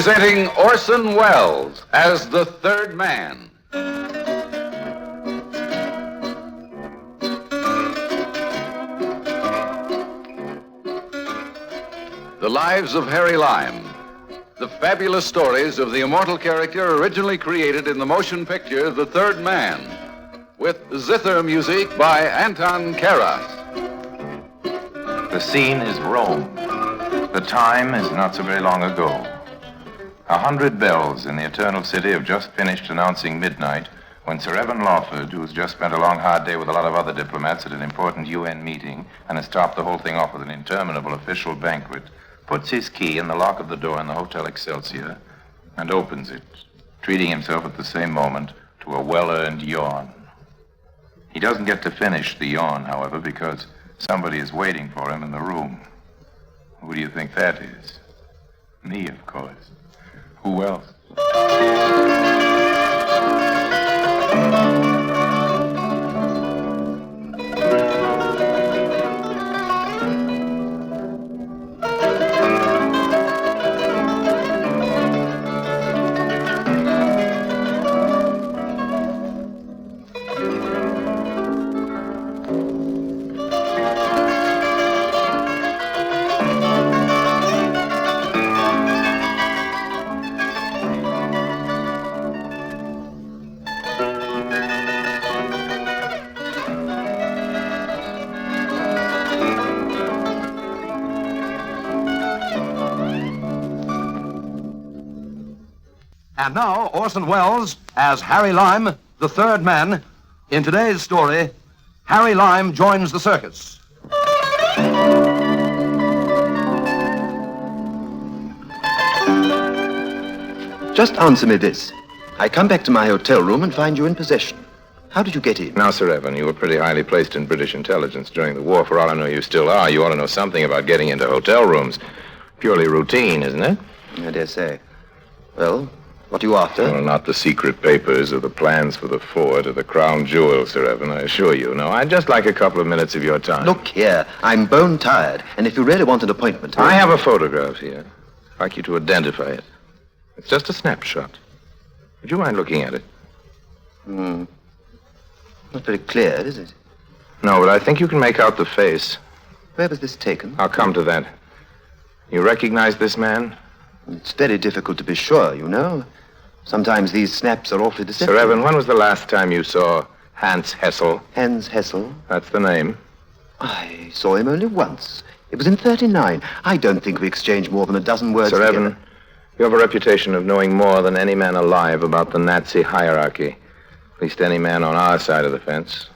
Presenting Orson Welles as the third man. The Lives of Harry Lime. The fabulous stories of the immortal character originally created in the motion picture The Third Man, with zither music by Anton Karas. The scene is Rome. The time is not so very long ago. 100 bells in the Eternal City have just finished announcing midnight when Sir Evan Lawford, who's just spent a long, hard day with a lot of other diplomats at an important UN meeting and has topped the whole thing off with an interminable official banquet, puts his key in the lock of the door in the Hotel Excelsior and opens it, treating himself at the same moment to a well-earned yawn. He doesn't get to finish the yawn, however, because somebody is waiting for him in the room. Who do you think that is? Me, of course. Who else? And now, Orson Welles as Harry Lime, the third man. In today's story, Harry Lime joins the circus. Just answer me this. I come back to my hotel room and find you in possession. How did you get in? Now, Sir Evan, you were pretty highly placed in British intelligence during the war. For all I know, you still are. You ought to know something about getting into hotel rooms. Purely routine, isn't it? I dare say. Well, what are you after? Well, not the secret papers or the plans for the fort or the crown jewels, Sir Evan, I assure you. No, I'd just like a couple of minutes of your time. Look here, I'm bone tired, and if you really want an appointment... I have a photograph here. I'd like you to identify it. It's just a snapshot. Would you mind looking at it? Not very clear, is it? No, but I think you can make out the face. Where was this taken? I'll come to that. You recognize this man? It's very difficult to be sure, you know. Sometimes these snaps are awfully deceptive. Sir Evan, when was the last time you saw Hans Hessel? Hans Hessel? That's the name. I saw him only once. It was in 39. I don't think we exchanged more than a dozen words Sir together. Evan, you have a reputation of knowing more than any man alive about the Nazi hierarchy. At least any man on our side of the fence.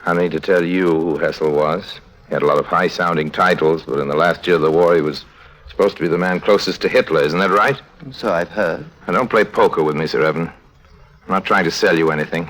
I don't need to tell you who Hessel was. He had a lot of high-sounding titles, but in the last year of the war, he was supposed to be the man closest to Hitler. Isn't that right? So I've heard. Now, don't play poker with me, Sir Evan. I'm not trying to sell you anything.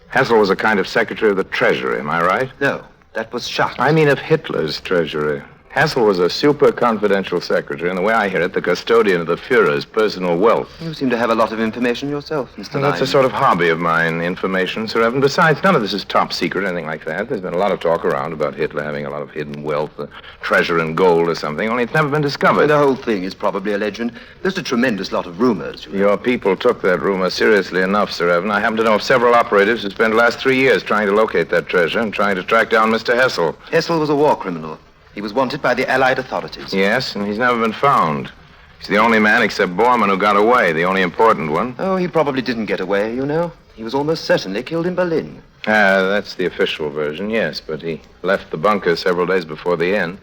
Hessel was a kind of secretary of the Treasury, am I right? No, that was Schacht. I mean of Hitler's Treasury. Hessel was a super confidential secretary, and the way I hear it, the custodian of the Führer's personal wealth. You seem to have a lot of information yourself, Mr. Well, Lime. that's a sort of hobby of mine, information, Sir Evan. Besides, none of this is top secret or anything like that. There's been a lot of talk around about Hitler having a lot of hidden wealth, treasure in gold or something, only it's never been discovered. The whole thing is probably a legend. There's a tremendous lot of rumors. Your people took that rumor seriously enough, Sir Evan. I happen to know of several operatives who spent the last 3 years trying to locate that treasure and trying to track down Mr. Hessel. Hessel was a war criminal. He was wanted by the Allied authorities. Yes, and he's never been found. He's the only man except Bormann who got away, the only important one. Oh, he probably didn't get away, you know. He was almost certainly killed in Berlin. That's the official version, yes, but he left the bunker several days before the end,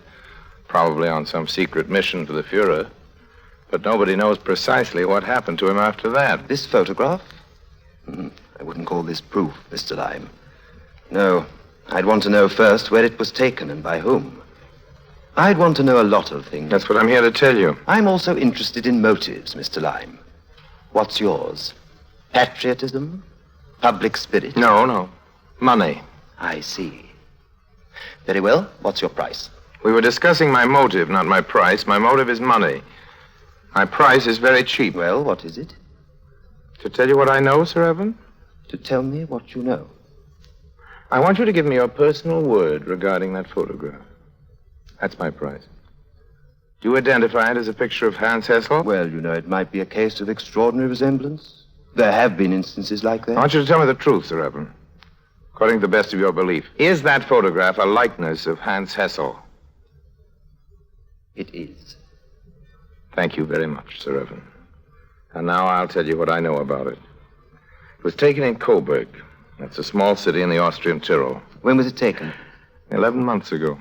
probably on some secret mission for the Führer. But nobody knows precisely what happened to him after that. This photograph? I wouldn't call this proof, Mr. Lime. No, I'd want to know first where it was taken and by whom. I'd want to know a lot of things. That's what I'm here to tell you. I'm also interested in motives, Mr. Lime. What's yours? Patriotism? Public spirit? No. Money. I see. Very well. What's your price? We were discussing my motive, not my price. My motive is money. My price is very cheap. Well, what is it? To tell you what I know, Sir Evan? To tell me what you know. I want you to give me your personal word regarding that photograph. That's my price. Do you identify it as a picture of Hans Hessel? Well, you know, it might be a case of extraordinary resemblance. There have been instances like that. I want you to tell me the truth, Sir Evan. According to the best of your belief, is that photograph a likeness of Hans Hessel? It is. Thank you very much, Sir Evan. And now I'll tell you what I know about it. It was taken in Coburg. That's a small city in the Austrian Tyrol. When was it taken? 11 months ago.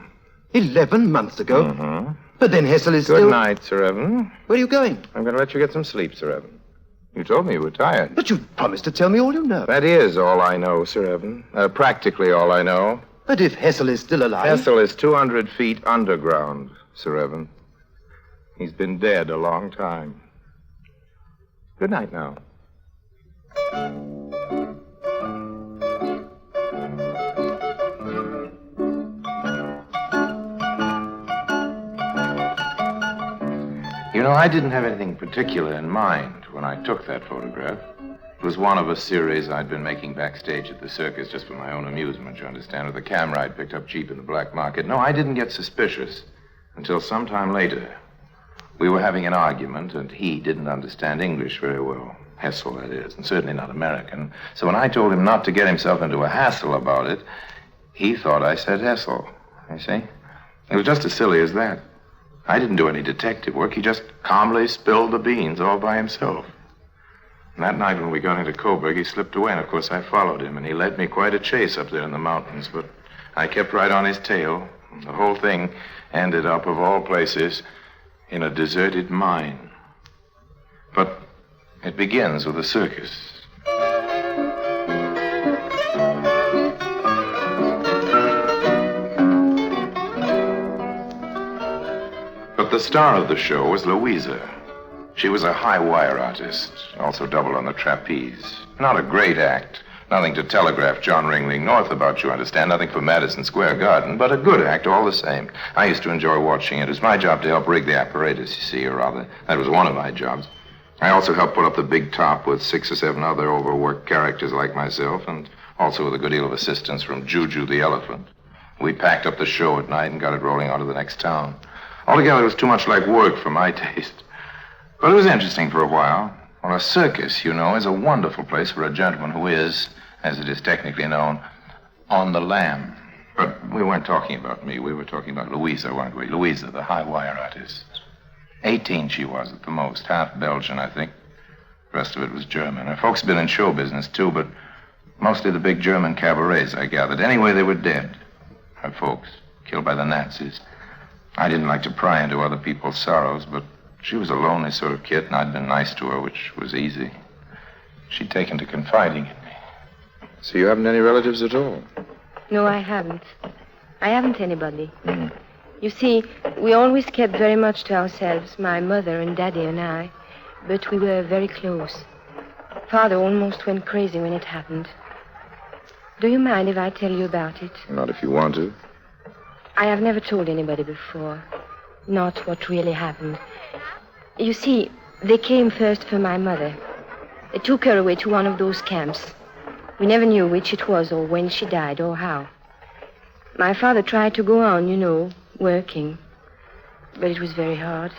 11 months ago? Mm-hmm. But then Hessel is still... Good night, Sir Evan. Where are you going? I'm going to let you get some sleep, Sir Evan. You told me you were tired. But you promised to tell me all you know. That is all I know, Sir Evan. Practically all I know. But if Hessel is still alive... Hessel is 200 feet underground, Sir Evan. He's been dead a long time. Good night now. You know, I didn't have anything particular in mind when I took that photograph. It was one of a series I'd been making backstage at the circus just for my own amusement, you understand, with a camera I'd picked up cheap in the black market. No, I didn't get suspicious until sometime later. We were having an argument, and he didn't understand English very well. Hessel, that is, and certainly not American. So when I told him not to get himself into a hassle about it, he thought I said Hessel, you see? It was just as silly as that. I didn't do any detective work. He just calmly spilled the beans all by himself. And that night when we got into Coburg, he slipped away, and of course I followed him, and he led me quite a chase up there in the mountains, but I kept right on his tail. The whole thing ended up, of all places, in a deserted mine. But it begins with a circus. But the star of the show was Louisa. She was a high wire artist, also double on the trapeze. Not a great act. Nothing to telegraph John Ringling North about, you understand. Nothing for Madison Square Garden, but a good act all the same. I used to enjoy watching it. It was my job to help rig the apparatus, you see, or rather, that was one of my jobs. I also helped put up the big top with 6 or 7 other overworked characters like myself, and also with a good deal of assistance from Juju the elephant. We packed up the show at night and got it rolling on to the next town. Altogether, it was too much like work for my taste. But it was interesting for a while. Well, a circus, you know, is a wonderful place for a gentleman who is, as it is technically known, on the lam. But we weren't talking about me. We were talking about Louisa, weren't we? Louisa, the high wire artist. 18 she was at the most. Half Belgian, I think. The rest of it was German. Her folks had been in show business, too, but mostly the big German cabarets, I gathered. Anyway, they were dead. Her folks, killed by the Nazis. I didn't like to pry into other people's sorrows, but she was a lonely sort of kid, and I'd been nice to her, which was easy. She'd taken to confiding in me. So you haven't any relatives at all? No, I haven't. I haven't anybody. You see, we always kept very much to ourselves, my mother and Daddy and I, but we were very close. Father almost went crazy when it happened. Do you mind if I tell you about it? Not if you want to. I have never told anybody before. Not what really happened. You see, they came first for my mother. They took her away to one of those camps. We never knew which it was or when she died or how. My father tried to go on, you know, working. But it was very hard.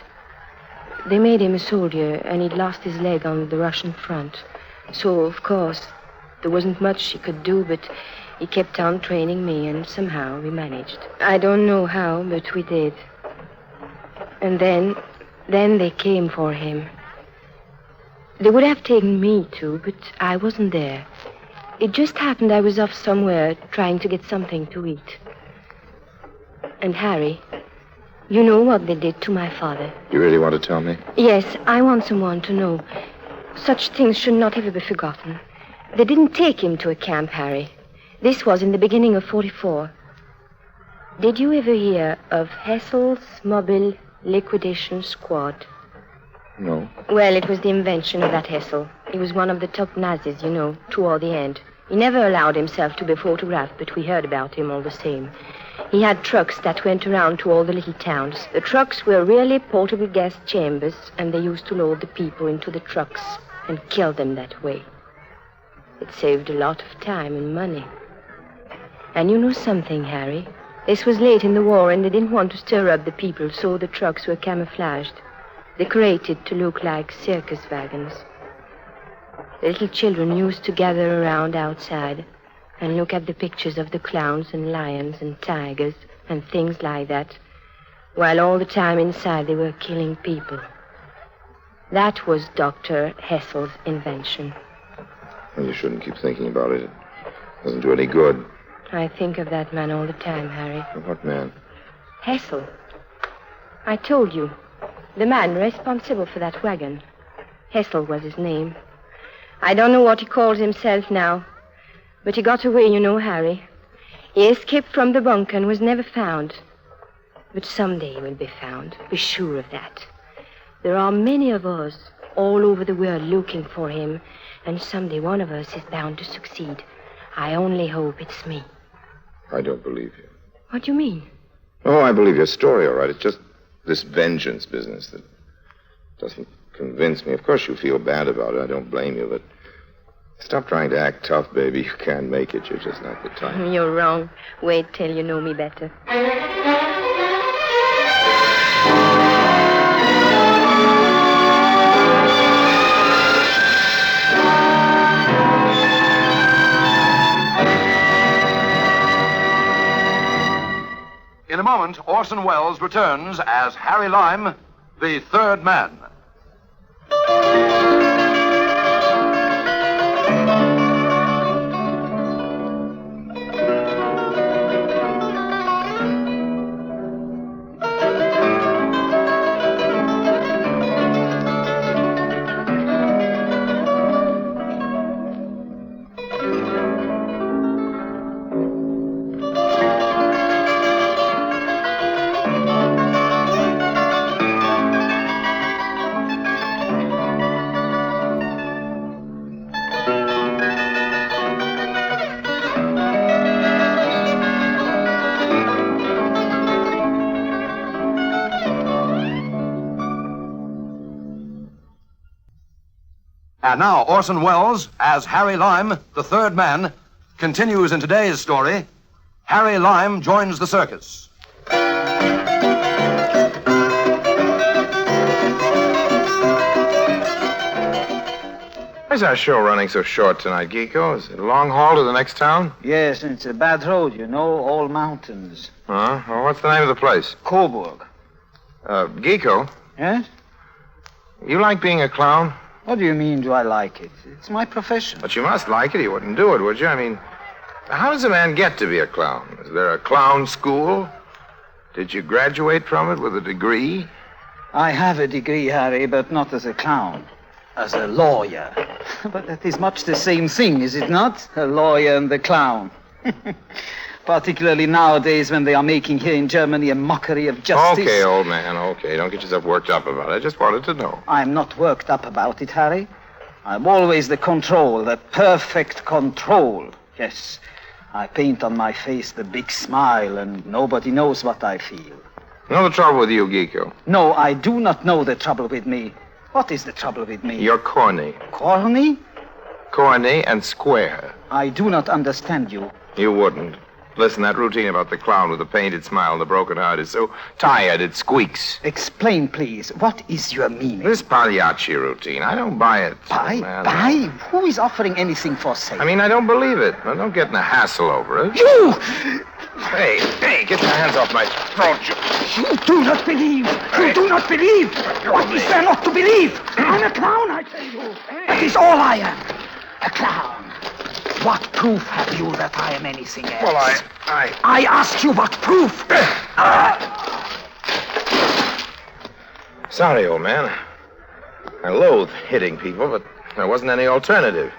They made him a soldier, and he'd lost his leg on the Russian front. So, of course, there wasn't much he could do, but he kept on training me, and somehow we managed. I don't know how, but we did. And then they came for him. They would have taken me, too, but I wasn't there. It just happened I was off somewhere trying to get something to eat. And Harry, you know what they did to my father. You really want to tell me? Yes, I want someone to know. Such things should not ever be forgotten. They didn't take him to a camp, Harry. This was in the beginning of 44. Did you ever hear of Hessel's Mobile Liquidation Squad? No. Well, it was the invention of that Hessel. He was one of the top Nazis, you know, toward the end. He never allowed himself to be photographed, but we heard about him all the same. He had trucks that went around to all the little towns. The trucks were really portable gas chambers, and they used to load the people into the trucks and kill them that way. It saved a lot of time and money. And you know something, Harry? This was late in the war, and they didn't want to stir up the people, so the trucks were camouflaged, decorated to look like circus wagons. The little children used to gather around outside and look at the pictures of the clowns and lions and tigers and things like that, while all the time inside they were killing people. That was Dr. Hessel's invention. Well, you shouldn't keep thinking about it. It doesn't do any good. I think of that man all the time, Harry. What man? Hessel. I told you. The man responsible for that wagon. Hessel was his name. I don't know what he calls himself now. But he got away, you know, Harry. He escaped from the bunker and was never found. But someday he will be found. Be sure of that. There are many of us all over the world looking for him. And someday one of us is bound to succeed. I only hope it's me. I don't believe you. What do you mean? Oh, I believe your story, all right. It's just this vengeance business that doesn't convince me. Of course you feel bad about it. I don't blame you, but stop trying to act tough, baby. You can't make it. You're just not the type. You're wrong. Wait till you know me better. In a moment, Orson Welles returns as Harry Lime, the third man. And now, Orson Welles, as Harry Lime, the third man, continues in today's story. Harry Lime joins the circus. Why is our show running so short tonight, Geeko? Is it a long haul to the next town? Yes, and it's a bad road, you know, all mountains. Huh? Well, what's the name of the place? Coburg. Geeko, Yes? you like being a clown? What do you mean, do I like it? It's my profession. But you must like it. You wouldn't do it, would you? I mean, how does a man get to be a clown? Is there a clown school? Did you graduate from it with a degree? I have a degree, Harry, but not as a clown. As a lawyer. But that is much the same thing, is it not? A lawyer and the clown. Particularly nowadays when they are making here in Germany a mockery of justice. Okay, old man, okay. Don't get yourself worked up about it. I just wanted to know. I'm not worked up about it, Harry. I'm always the control, the perfect control. Yes, I paint on my face the big smile, and nobody knows what I feel. You know the trouble with you, Geeko? No, I do not know the trouble with me. What is the trouble with me? You're corny. Corny? Corny and square. I do not understand you. You wouldn't. Listen, that routine about the clown with the painted smile and the broken heart is so tired it squeaks. Explain, please. What is your meaning? This Pagliacci routine, I don't buy it. Buy? Man. Buy? Who is offering anything for sale? I mean, I don't believe it. Now, don't get in a hassle over it. You! Hey, get your hands off my throat. You do not believe! You do not believe! What is there not to believe? I'm a clown, I tell you. That is all I am. A clown. What proof have you that I am anything else? Well, I ask you what proof? Sorry, old man. I loathe hitting people, but there wasn't any alternative.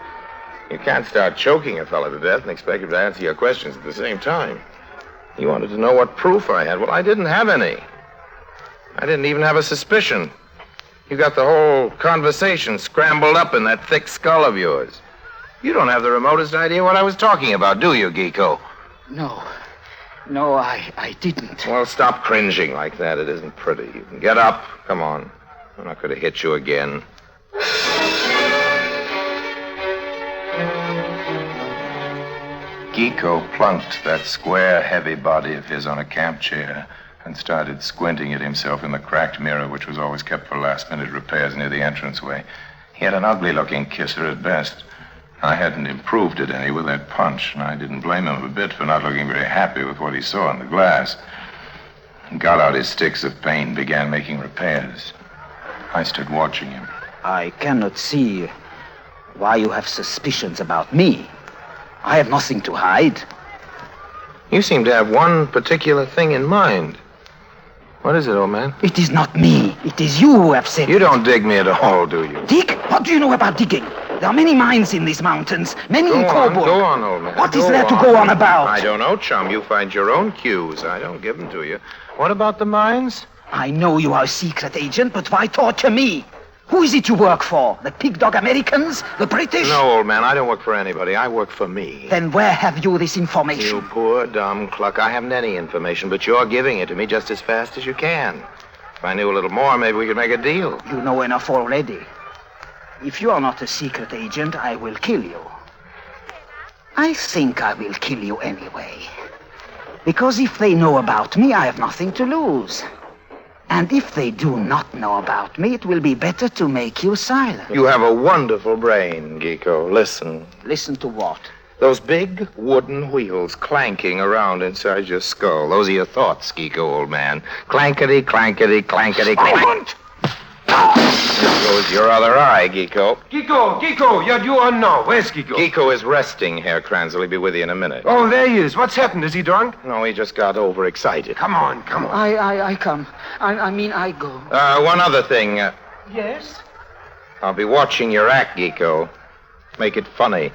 You can't start choking a fellow to death and expect him to answer your questions at the same time. You wanted to know what proof I had. Well, I didn't have any. I didn't even have a suspicion. You got the whole conversation scrambled up in that thick skull of yours. You don't have the remotest idea what I was talking about, do you, Geeko? No. No, I didn't. Well, stop cringing like that. It isn't pretty. You can get up. Come on. I'm not going to hit you again. Geeko plunked that square, heavy body of his on a camp chair and started squinting at himself in the cracked mirror, which was always kept for last-minute repairs near the entranceway. He had an ugly-looking kisser at best. I hadn't improved it any with that punch, and I didn't blame him a bit for not looking very happy with what he saw in the glass. He got out his sticks of paint and began making repairs. I stood watching him. I cannot see why you have suspicions about me. I have nothing to hide. You seem to have one particular thing in mind. What is it, old man? It is not me. It is you who have said You don't dig me at all, do you? Dig? What do you know about digging? There are many mines in these mountains, many in Coburg. Go on, old man. What is there to go on about? I don't know, chum. You find your own cues. I don't give them to you. What about the mines? I know you are a secret agent, but why torture me? Who is it you work for? The pig dog Americans? The British? No, old man, I don't work for anybody. I work for me. Then where have you this information? You poor, dumb cluck. I haven't any information, but you're giving it to me just as fast as you can. If I knew a little more, maybe we could make a deal. You know enough already. If you are not a secret agent, I will kill you. I think I will kill you anyway. Because if they know about me, I have nothing to lose. And if they do not know about me, it will be better to make you silent. You have a wonderful brain, Geeko. Listen. Listen to what? Those big wooden wheels clanking around inside your skull. Those are your thoughts, Geeko, old man. Clankety, clankety, clankety, clank. There goes your other eye, Geeko. Geeko, you are now. Where's Geeko? Geeko is resting, Herr Kranz. He'll be with you in a minute. Oh, there he is. What's happened? Is he drunk? No, he just got overexcited. Come on. I come. I go. One other thing. Yes? I'll be watching your act, Geeko. Make it funny.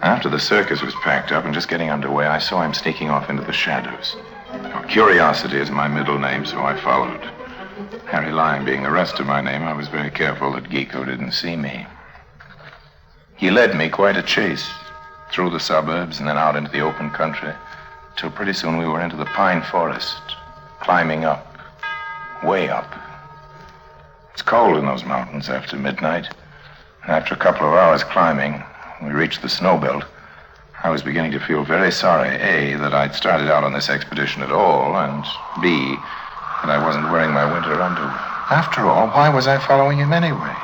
After the circus was packed up and just getting underway, I saw him sneaking off into the shadows. Now, Curiosity is my middle name, so I followed. Harry Lime being the rest of my name, I was very careful that Geeko didn't see me. He led me quite a chase, through the suburbs and then out into the open country, till pretty soon we were into the pine forest, climbing up, way up. It's cold in those mountains after midnight, and after a couple of hours climbing, we reached the snow belt. I was beginning to feel very sorry, A, that I'd started out on this expedition at all, and B, that I wasn't wearing my winter underwear. After all, why was I following him anyway?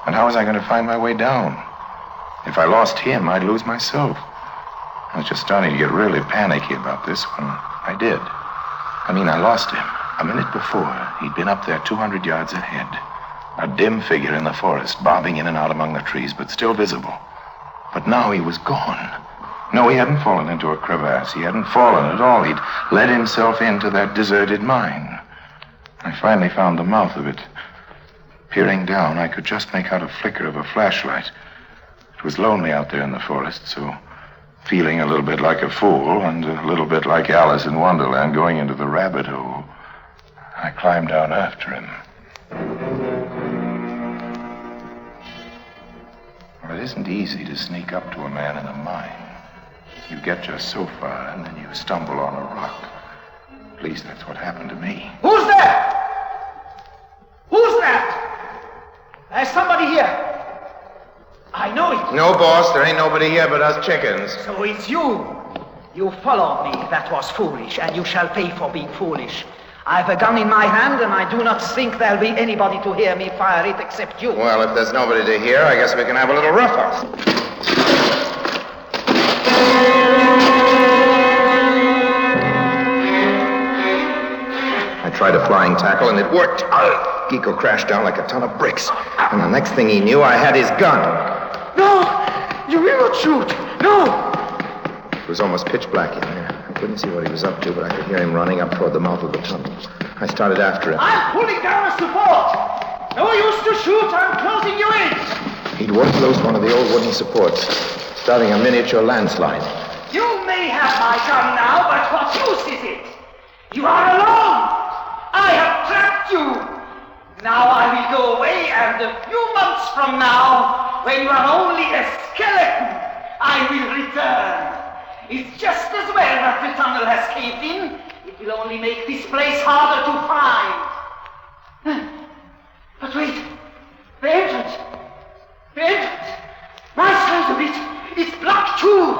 And how was I going to find my way down? If I lost him, I'd lose myself. I was just starting to get really panicky about this when I did. I lost him. A minute before, he'd been up there 200 yards ahead. A dim figure in the forest, bobbing in and out among the trees, but still visible. But now he was gone. No, he hadn't fallen into a crevasse. He hadn't fallen at all. He'd let himself into that deserted mine. I finally found the mouth of it. Peering down, I could just make out a flicker of a flashlight. It was lonely out there in the forest, so feeling a little bit like a fool and a little bit like Alice in Wonderland going into the rabbit hole, I climbed down after him. Well, it isn't easy to sneak up to a man in a mine. You get just so far, and then you stumble on a rock. At least that's what happened to me. Who's there? Who's that? There's somebody here. I know it. No, boss, there ain't nobody here but us chickens. So it's you. You followed me. That was foolish, and you shall pay for being foolish. I have a gun in my hand, and I do not think there'll be anybody to hear me fire it except you. Well, if there's nobody to hear, I guess we can have a little rough-up. I tried a flying tackle, and it worked. Geeko crashed down like a ton of bricks. And the next thing he knew, I had his gun. No! You will not shoot! No! It was almost pitch black in there. I couldn't see what he was up to, but I could hear him running up toward the mouth of the tunnel. I started after him. I'm pulling down a support! No use to shoot, I'm closing you in! He'd worked close one of the old wooden supports, starting a miniature landslide. You may have my gun now, but what use is it? You are alone! I have trapped you! Now I will go away, and a few months from now, when you are only a skeleton, I will return. It's just as well that the tunnel has caved in. It will only make this place harder to find. But wait, the entrance. My side of it is black too.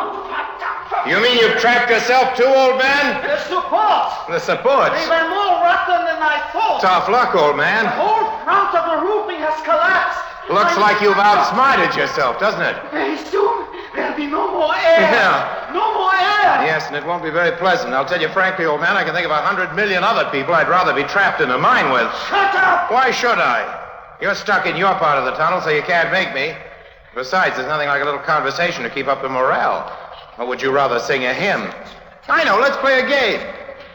You mean you've trapped yourself too, old man? The supports. The supports? They were more rotten than I thought. Tough luck, old man. The whole front of the roofing has collapsed. Looks like you've outsmarted yourself, doesn't it? Very soon, there'll be no more air. Yeah. No more air. Yes, and it won't be very pleasant. I'll tell you frankly, old man, I can think of 100 million other people I'd rather be trapped in a mine with. Shut up! Why should I? You're stuck in your part of the tunnel, so you can't make me. Besides, there's nothing like a little conversation to keep up the morale. Or would you rather sing a hymn? I know, let's play a game.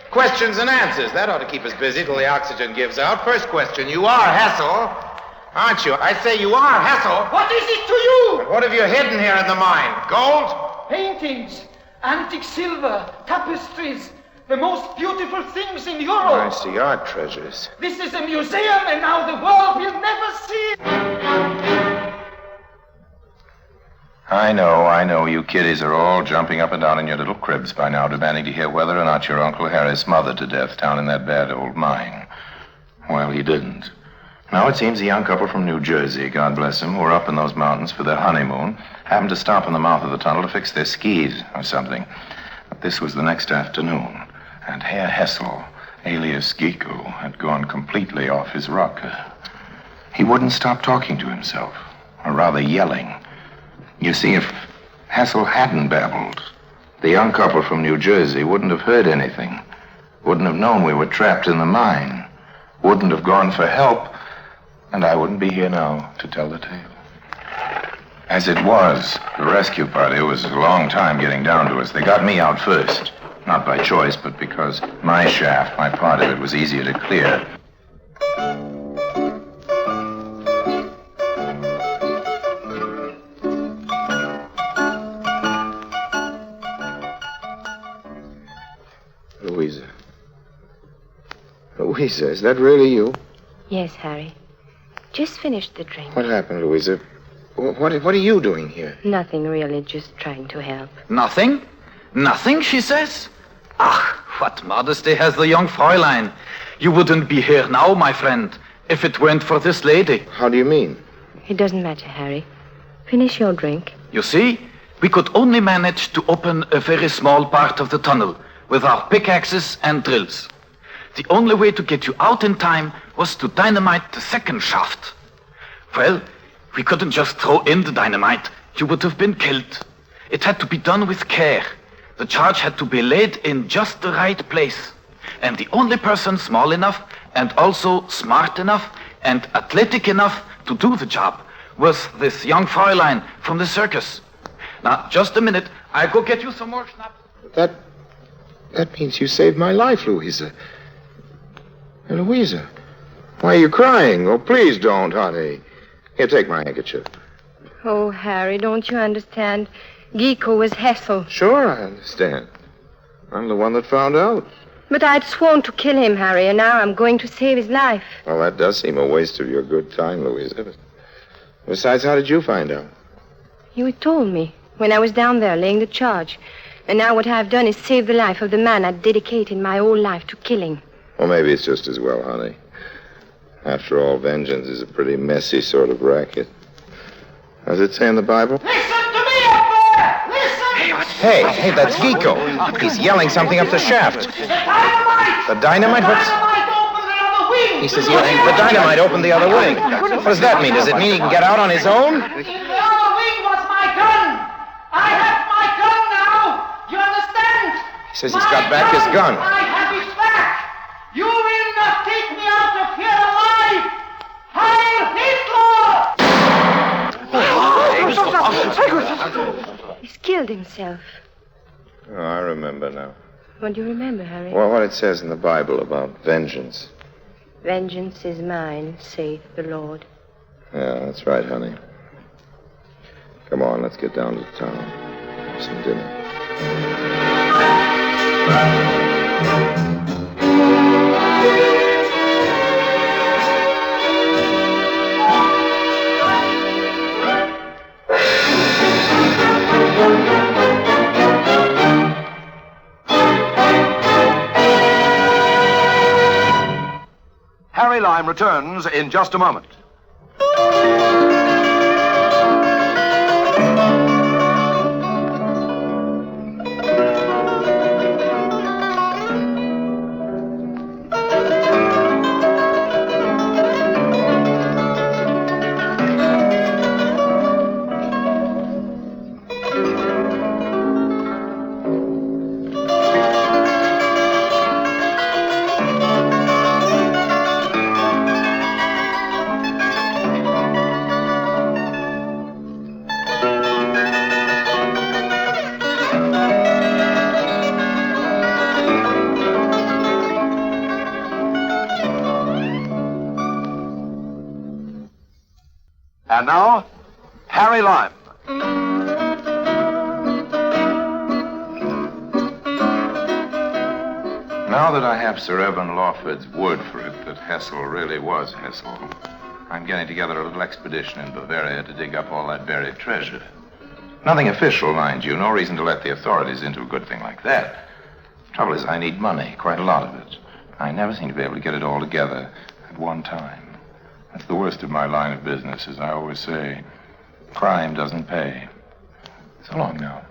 Questions and answers. That ought to keep us busy till the oxygen gives out. First question, you are Hessel, aren't you? I say you are Hessel. What is it to you? What have you hidden here in the mine? Gold? Paintings, antique silver, tapestries, the most beautiful things in Europe. I see art treasures. This is a museum, and now the world will never see it. I know. You kiddies are all jumping up and down in your little cribs by now, demanding to hear whether or not your Uncle Harry smothered to death down in that bad old mine. Well, he didn't. Now, it seems a young couple from New Jersey, God bless them, who were up in those mountains for their honeymoon, happened to stop in the mouth of the tunnel to fix their skis or something. But this was the next afternoon, and Herr Hessel, alias Giko, had gone completely off his rocker. He wouldn't stop talking to himself, or rather yelling. You see, if Hessel hadn't babbled, the young couple from New Jersey wouldn't have heard anything, wouldn't have known we were trapped in the mine, wouldn't have gone for help, and I wouldn't be here now to tell the tale. As it was, the rescue party was a long time getting down to us. They got me out first, not by choice, but because my shaft, my part of it, was easier to clear. Louisa, is that really you? Yes, Harry. Just finished the drink. What happened, Louisa? What are you doing here? Nothing really, just trying to help. Nothing? Nothing, she says? Ach, what modesty has the young Fräulein. You wouldn't be here now, my friend, if it weren't for this lady. How do you mean? It doesn't matter, Harry. Finish your drink. You see, we could only manage to open a very small part of the tunnel with our pickaxes and drills. The only way to get you out in time was to dynamite the second shaft. Well, we couldn't just throw in the dynamite. You would have been killed. It had to be done with care. The charge had to be laid in just the right place. And the only person small enough and also smart enough and athletic enough to do the job was this young Fräulein from the circus. Now, just a minute. I'll go get you some more schnapps. That means you saved my life, Louisa. Louisa, why are you crying? Oh, please don't, honey. Here, take my handkerchief. Oh, Harry, don't you understand? Giko was Hessel. Sure, I understand. I'm the one that found out. But I'd sworn to kill him, Harry, and now I'm going to save his life. Well, that does seem a waste of your good time, Louisa. Besides, how did you find out? You had told me when I was down there laying the charge. And now what I've done is save the life of the man I'd dedicated my whole life to killing. Well, maybe it's just as well, honey. After all, vengeance is a pretty messy sort of racket. Does it say in the Bible? Listen to me up there! Listen! Hey, that's Giko. He's yelling something up the shaft. The dynamite! The dynamite? The dynamite opened the other wing! He says the dynamite opened the other wing. What does that mean? Does it mean he can get out on his own? In the other wing was my gun! I have my gun now! You understand? He says he's got back his gun. I have it back! You will not take me out of here alive! Heil Hitler! He's killed himself. Oh, I remember now. What do you remember, Harry? Well, what it says in the Bible about vengeance. Vengeance is mine, saith the Lord. Yeah, that's right, honey. Come on, let's get down to town. Have some dinner. Harry Lime returns in just a moment. And now, Harry Lime. Now that I have Sir Evan Lawford's word for it that Hessel really was Hessel, I'm getting together a little expedition in Bavaria to dig up all that buried treasure. Nothing official, mind you. No reason to let the authorities into a good thing like that. Trouble is, I need money, quite a lot of it. I never seem to be able to get it all together at one time. That's the worst of my line of business, as I always say. Crime doesn't pay. So long now.